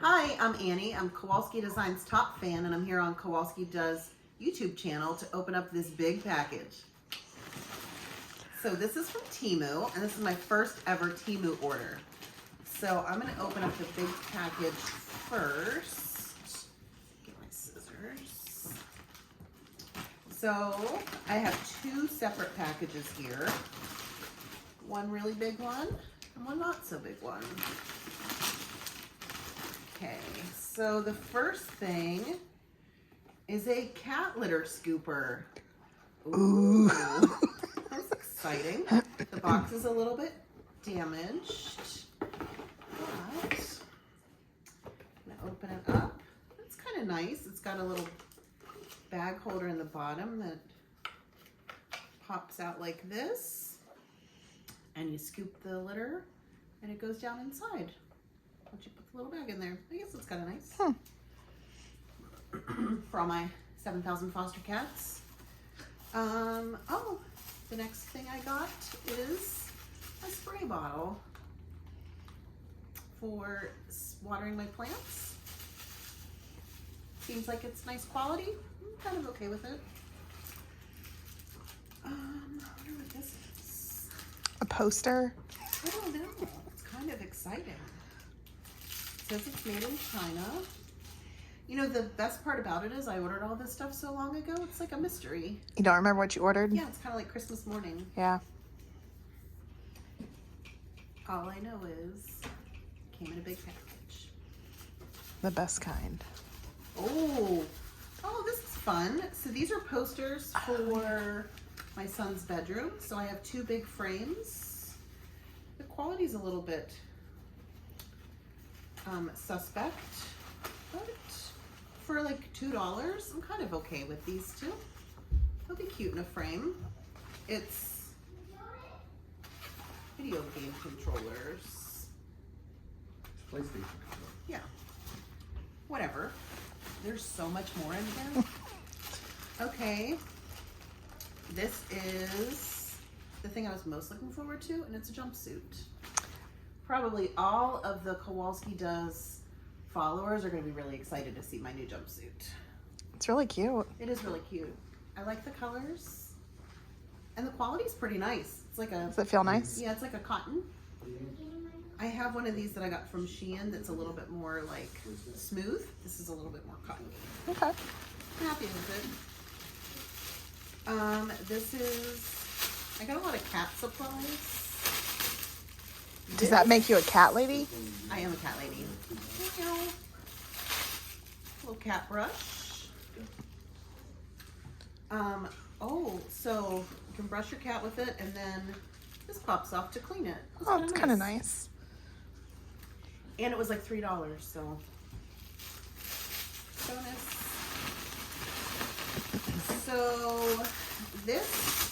Hi, I'm Annie. I'm Kowalski Design's top fan, and I'm here on Kowalski Does YouTube channel to open up this big package. So this is from Temu, and this is my first ever Temu order. So I'm going to open up the big package first. Get my scissors. So I have two separate packages here. One really big one and one not so big one. Okay, so the first thing is a cat litter scooper. Ooh. That's exciting. The box is a little bit damaged, but I'm gonna open it up. It's kind of nice. It's got a little bag holder in the bottom that pops out like this, and you scoop the litter and it goes down inside. Once you put the little bag in there, I guess it's kind of nice. For all my 7,000 foster cats. Oh, the next thing I got is a spray bottle for watering my plants. Seems like it's nice quality. I'm kind of okay with it. I wonder what this is. A poster? I don't know. It's kind of exciting. It says it's made in China. You know, the best part about it is I ordered all this stuff so long ago, it's like a mystery. You don't remember what you ordered? Yeah, it's kind of like Christmas morning. Yeah. All I know is it came in a big package. The best kind. Oh, this is fun. So these are posters for my son's bedroom. So I have two big frames. The quality's a little bit suspect, but for like $2, I'm kind of okay with these two. They'll be cute in a frame. It's video game controllers. PlayStation controller. Yeah. Whatever. There's so much more in here. Okay. This is the thing I was most looking forward to, and it's a jumpsuit. Probably all of the Kowalski Does followers are going to be really excited to see my new jumpsuit. It's really cute. It is really cute. I like the colors, and the quality is pretty nice. It's like a. Does it feel nice? Yeah, it's like a cotton. I have one of these that I got from Shein that's a little bit more like smooth. This is a little bit more cottony. Okay. I'm happy with it. This is. I got a lot of cat supplies. Does that make you a cat lady? I am a cat lady. Little cat brush. So you can brush your cat with it, and then this pops off to clean it. Oh, it's kind of nice. And it was like $3, so bonus. So this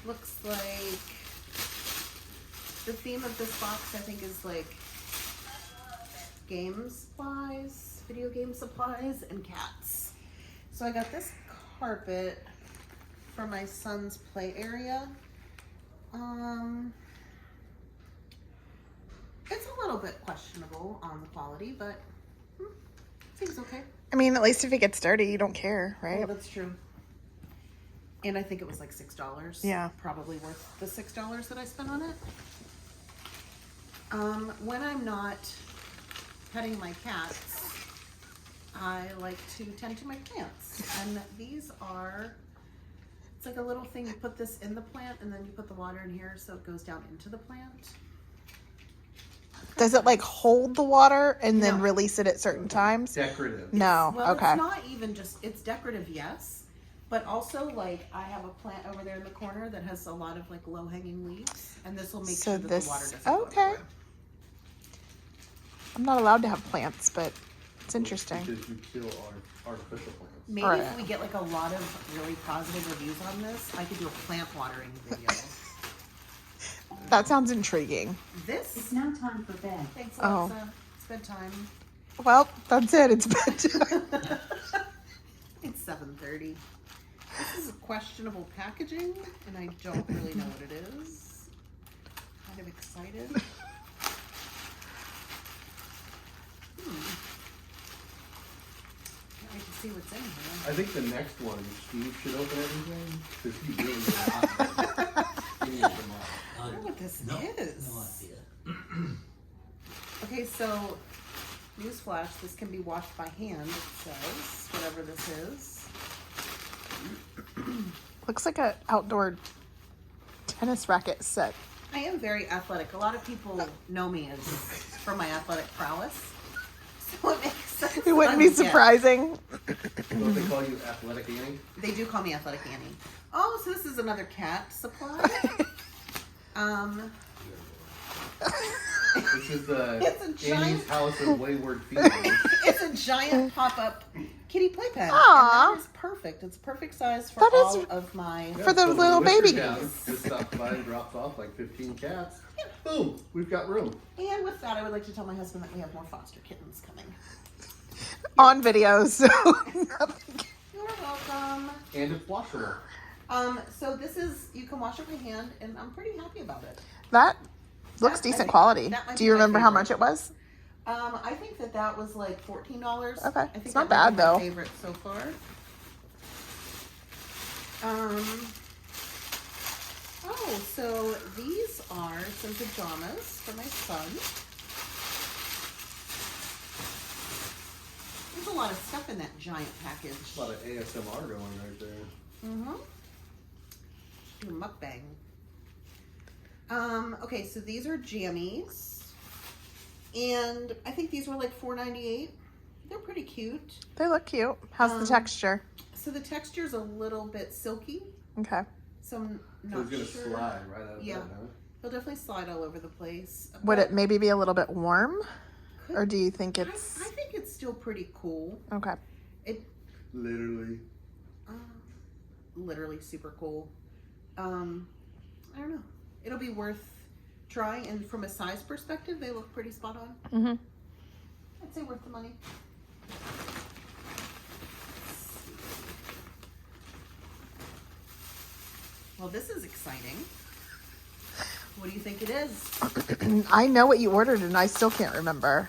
looks like the theme of this box, I think, is like game supplies, video game supplies, and cats. So I got this carpet for my son's play area. It's a little bit questionable on the quality, but seems okay. I mean, at least if it gets dirty, you don't care, right? Oh, that's true. And I think it was like $6. Yeah. Probably worth the $6 that I spent on it. When I'm not petting my cats, I like to tend to my plants. And these are, it's like a little thing, you put this in the plant and then you put the water in here so it goes down into the plant. Does it like hold the water and then No. release it at certain times? Decorative. No. Well, Okay. it's not even just, it's decorative, yes. But also, like, I have a plant over there in the corner that has a lot of, like, low-hanging leaves. And this will make So sure that this- the water doesn't go okay. everywhere. I'm not allowed to have plants, but it's interesting. Because you kill artificial plants. Maybe Right. if we get, like, a lot of really positive reviews on this, I could do a plant watering video. That sounds intriguing. This? It's now time for bed. Thanks, Oh. Alexa. It's bedtime. Well, that's it. It's bedtime. It's 7:30. This is questionable packaging, and I don't really know what it is. Kind of excited. see what's in here. I think the next one, Steve should open everything because he really did not. I don't know what this No is. idea. Okay, so newsflash, this can be washed by hand, it says, whatever this is. Looks like a outdoor tennis racket set. I am very athletic. A lot of people know me as for my athletic prowess. So it makes sense. It wouldn't be surprising. Don't they call you Athletic Annie? They do call me Athletic Annie. Oh, so this is another cat supply. This is It's a giant- Annie's House of Wayward Feelings. It's a giant pop-up kitty playpen. Aw. And that is perfect. It's perfect size for That is- all of my... For the when little Winter baby. Town just stops by and drops off like 15 cats. Boom, we've got room. And with that, I would like to tell my husband that we have more foster kittens coming. On video, so You're welcome. And it's washable. So this is, you can wash it by hand, and I'm pretty happy about it. that looks I decent think quality. that might Do be you my remember how favorite. much it was? I think that was like $14. Okay, I think it's not that might bad, be my though. favorite so far. Oh, so these are some pajamas for my son. There's a lot of stuff in that giant package. A lot of ASMR going right there. Mm-hmm. Do a mukbang. Okay, so these are jammies. And I think these were like $4.98. They're pretty cute. They look cute. How's the texture? So the texture's a little bit silky. Okay. So I'm So not it's sure. gonna slide right out of Yeah. that, huh? It'll definitely slide all over the place. Would But it maybe be a little bit warm? could- Or do you think I it's think it's still pretty cool. okay? It Literally. literally super cool. I don't know. It'll be worth trying, and from a size perspective, they look pretty spot on. Mm-hmm. I'd say worth the money. Well, this is exciting. What do you think it is? I know what you ordered and I still can't remember.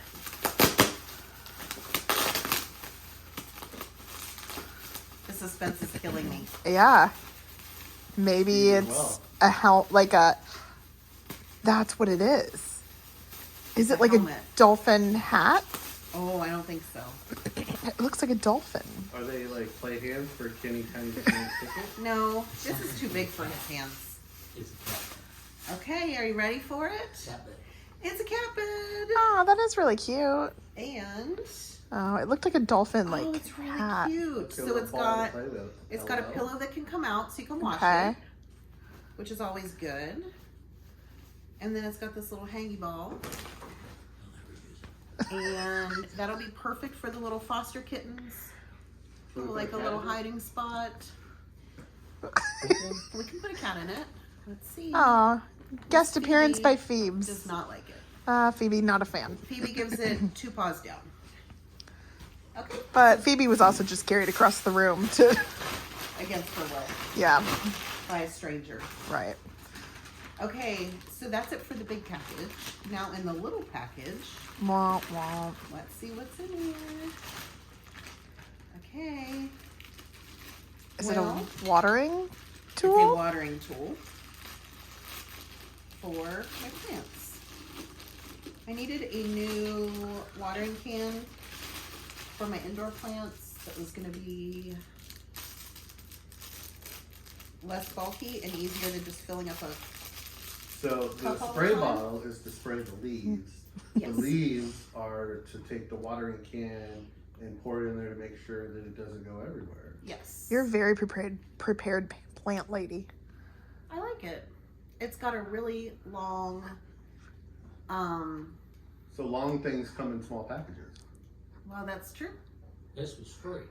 The suspense is killing me. Yeah. Maybe Me as it's well. a helmet, like a. That's what it is. Is it like a helmet. dolphin hat? Oh, I don't think so. It looks like a dolphin. Are they like play hands for Kenny Tiny Tiny Ticket? No, this is too big for his hands. It's a cat. Okay, are you ready for it? Cat bed. It's a cat bed. Oh, that is really cute. And Oh, it looked like a dolphin, like oh, it's really hat. cute. Feel So the it's ball to got play with. it's got a Hello. pillow that can come out so you can wash Okay. it, which is always good. And then it's got this little hangy ball, and that'll be perfect for the little foster kittens. So we put Like a cat little in it? hiding spot. We can put a cat in it. Let's see. Oh, guest Phoebe appearance by Does Phoebes. not like it. Phoebe, not a fan. Phoebe gives it 2 paws down. Okay. But Phoebe was also just carried across the room to. Against her will Yeah, by a stranger. right. Okay, so that's it for the big package. Now in the little package, Womp womp. let's see what's in here. Okay. Is Well, it a watering it's a tool? watering tool for my plants. I needed a new watering can for my indoor plants that was going to be less bulky and easier than just filling up a... So the Cup all the spray time? bottle is to spray the leaves. Yes. The leaves are to take the watering can and pour it in there to make sure that it doesn't go everywhere. Yes. You're a very prepared plant lady. I like it. It's got a really long, So long things come in small packages. well, that's true. This was free.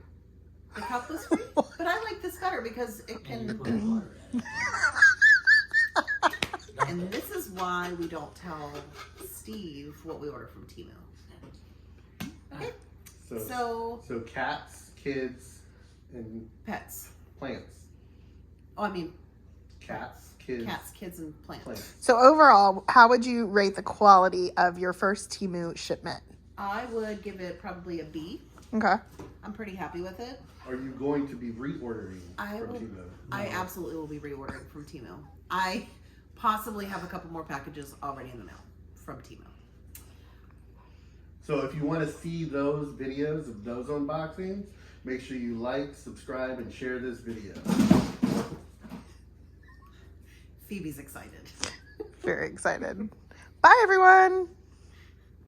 The cup was free, but I like this better because it And you can, put water in it. and this is why we don't tell Steve what we order from Temu. Okay, So so cats, kids, and pets. plants. Oh, I mean, Cats, kids, cats, kids, and plants. plants. So overall, how would you rate the quality of your first Temu shipment? I would give it probably a B. Okay. I'm pretty happy with it. Are you going to be reordering I from will- Temu? I absolutely will be reordering from Temu. I possibly have a couple more packages already in the mail from Temu. So if you want to see those videos of those unboxings, make sure you like, subscribe, and share this video. Phoebe's excited. Very excited. Bye, everyone.